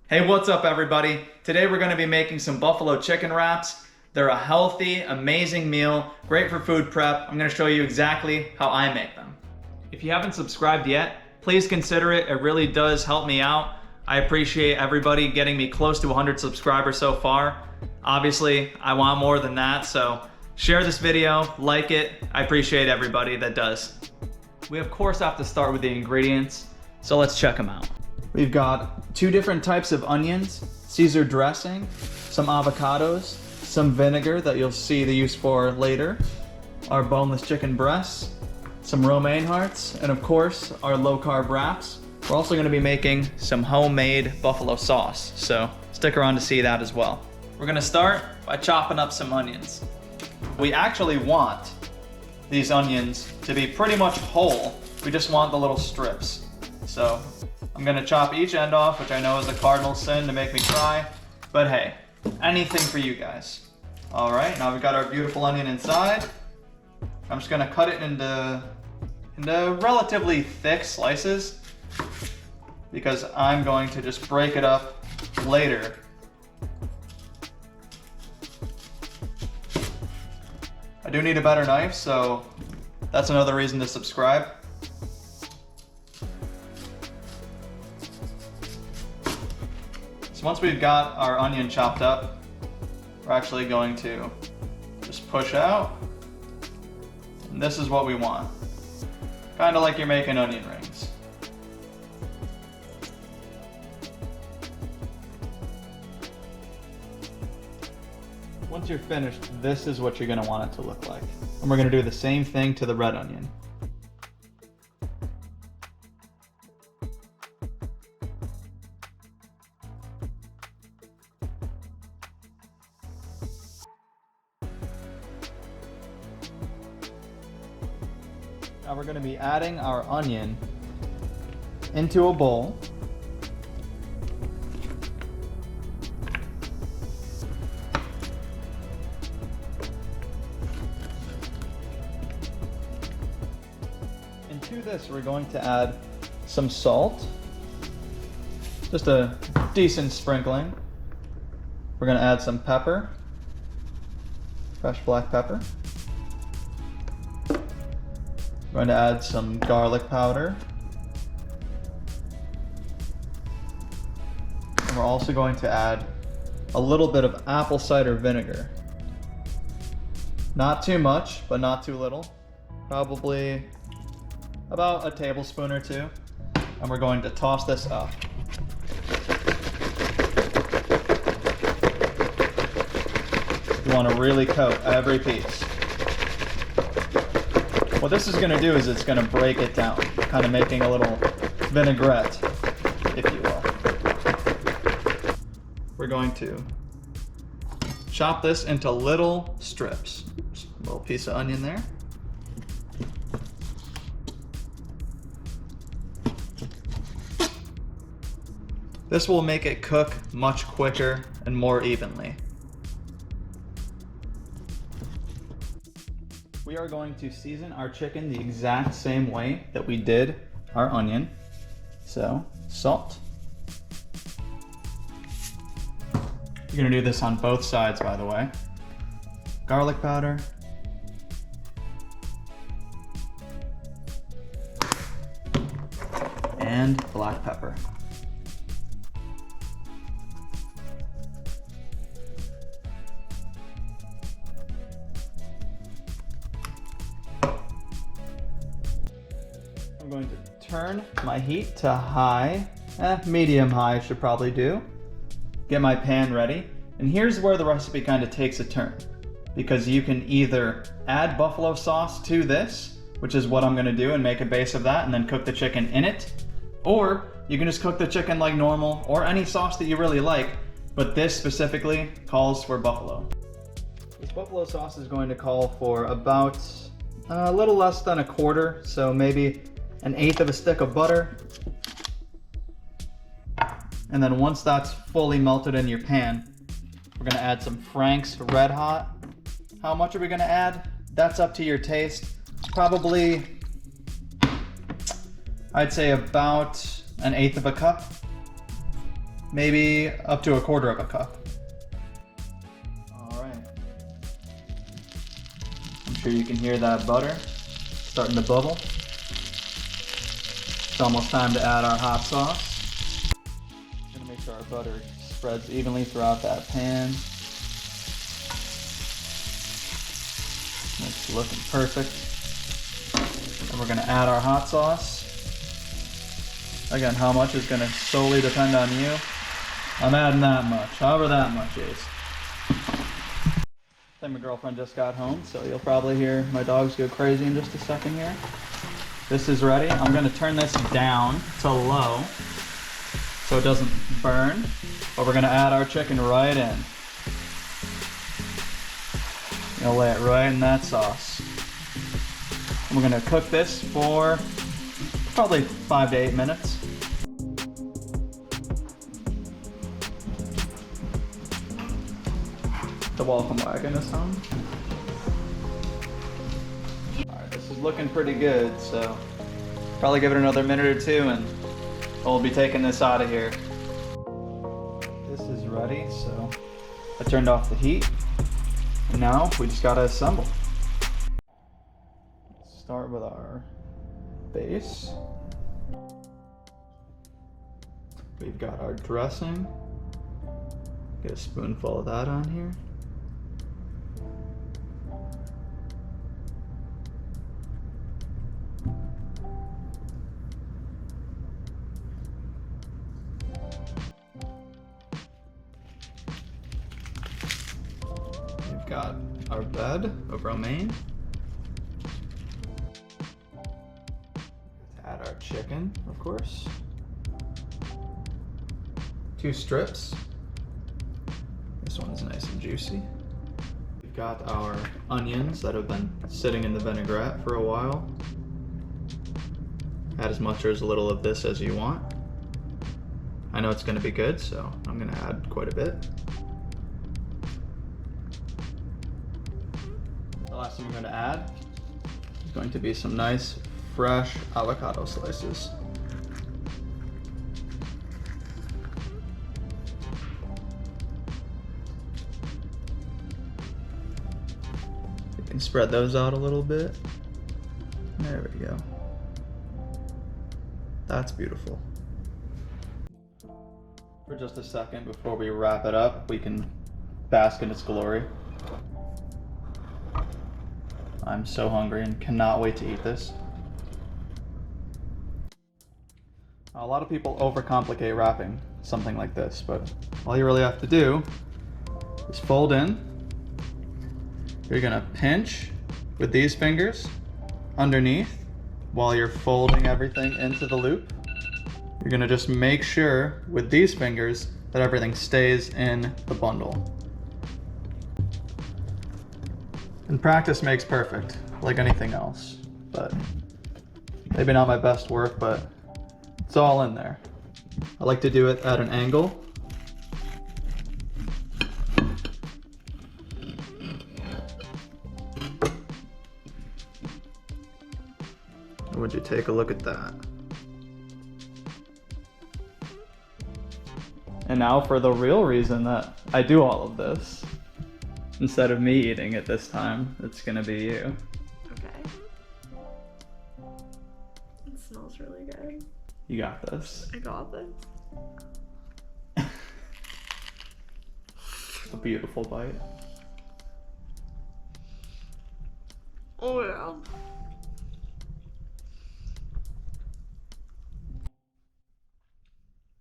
Hey, what's up everybody? Today we're going to be making some buffalo chicken wraps. They're a healthy, amazing meal, great for food prep. I'm going to show you exactly how I make them. If you haven't subscribed yet, please consider it. It really does help me out. I appreciate everybody getting me close to 100 subscribers so far. Obviously, I want more than that, so share this video, like it. I appreciate everybody that does. We of course have to start with the ingredients, so let's check them out. We've got 2 different types of onions, Caesar dressing, some avocados, some vinegar that you'll see the use for later, our boneless chicken breasts, some romaine hearts, and of course our low-carb wraps. We're also going to be making some homemade buffalo sauce, so stick around to see that as well. We're going to start by chopping up some onions. We actually want these onions to be pretty much whole. We just want the little strips. So I'm gonna chop each end off, which I know is a cardinal sin to make me cry, but hey, anything for you guys. All right, now we've got our beautiful onion inside. I'm just gonna cut it into relatively thick slices because I'm going to just break it up later. I do need a better knife, so that's another reason to subscribe. So once we've got our onion chopped up, we're actually going to just push out. And this is what we want. Kind of like you're making onion rings. Once you're finished, this is what you're going to want it to look like. And we're going to do the same thing to the red onion. Now we're going to be adding our onion into a bowl. Into this we're going to add some salt, just a decent sprinkling. We're going to add some pepper, fresh black pepper. We're going to add some garlic powder. And we're also going to add a little bit of apple cider vinegar. Not too much, but not too little. Probably about a tablespoon or 2. And we're going to toss this up. You want to really coat every piece. What this is going to do is it's going to break it down, kind of making a little vinaigrette, if you will. We're going to chop this into little strips. Just a little piece of onion there. This will make it cook much quicker and more evenly. We are going to season our chicken the exact same way that we did our onion. So, salt. You're gonna do this on both sides, by the way. Garlic powder. And black pepper. I'm going to turn my heat to high, medium high should probably do. Get my pan ready, and here's where the recipe kind of takes a turn, because you can either add buffalo sauce to this, which is what I'm going to do, and make a base of that and then cook the chicken in it, or you can just cook the chicken like normal, or any sauce that you really like, but this specifically calls for buffalo. This buffalo sauce is going to call for about a little less than a quarter, so maybe 1/8 of a stick of butter. And then once that's fully melted in your pan, we're gonna add some Frank's Red Hot. How much are we gonna add? That's up to your taste. Probably, I'd say about 1/8 of a cup. maybe up to 1/4 cup. All right. I'm sure you can hear that butter starting to bubble. It's almost time to add our hot sauce. Gonna make sure our butter spreads evenly throughout that pan. It's looking perfect. And we're gonna add our hot sauce. Again, how much is gonna solely depend on you. I'm adding that much, however that much is. I think my girlfriend just got home, so you'll probably hear my dogs go crazy in just a second here. This is ready. I'm gonna turn this down to low so it doesn't burn, but we're gonna add our chicken right in. Gonna lay it right in that sauce. And we're gonna cook this for probably 5 to 8 minutes. The welcome wagon is home. Alright, this is looking pretty good, so probably give it another minute or two and we'll be taking this out of here. This is ready, so I turned off the heat. And now we just gotta assemble. Start with our base. We've got our dressing. Get a spoonful of that on here. We've got our bed of romaine. Add our chicken, of course. 2 strips. This one's nice and juicy. We've got our onions that have been sitting in the vinaigrette for a while. Add as much or as little of this as you want. I know it's going to be good, so I'm going to add quite a bit. The last thing I'm going to add is going to be some nice fresh avocado slices. You can spread those out a little bit. There we go. That's beautiful. For just a second before we wrap it up, we can bask in its glory. I'm so hungry and cannot wait to eat this. A lot of people overcomplicate wrapping something like this, but all you really have to do is fold in. You're gonna pinch with these fingers underneath while you're folding everything into the loop. You're gonna just make sure with these fingers that everything stays in the bundle. And practice makes perfect, like anything else. But maybe not my best work, but it's all in there. I like to do it at an angle. Would you take a look at that? And now for the real reason that I do all of this. Instead of me eating it this time, it's gonna be you. Okay. It smells really good. You got this. I got this. A beautiful bite. Oh yeah.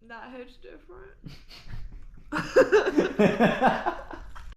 That hits different.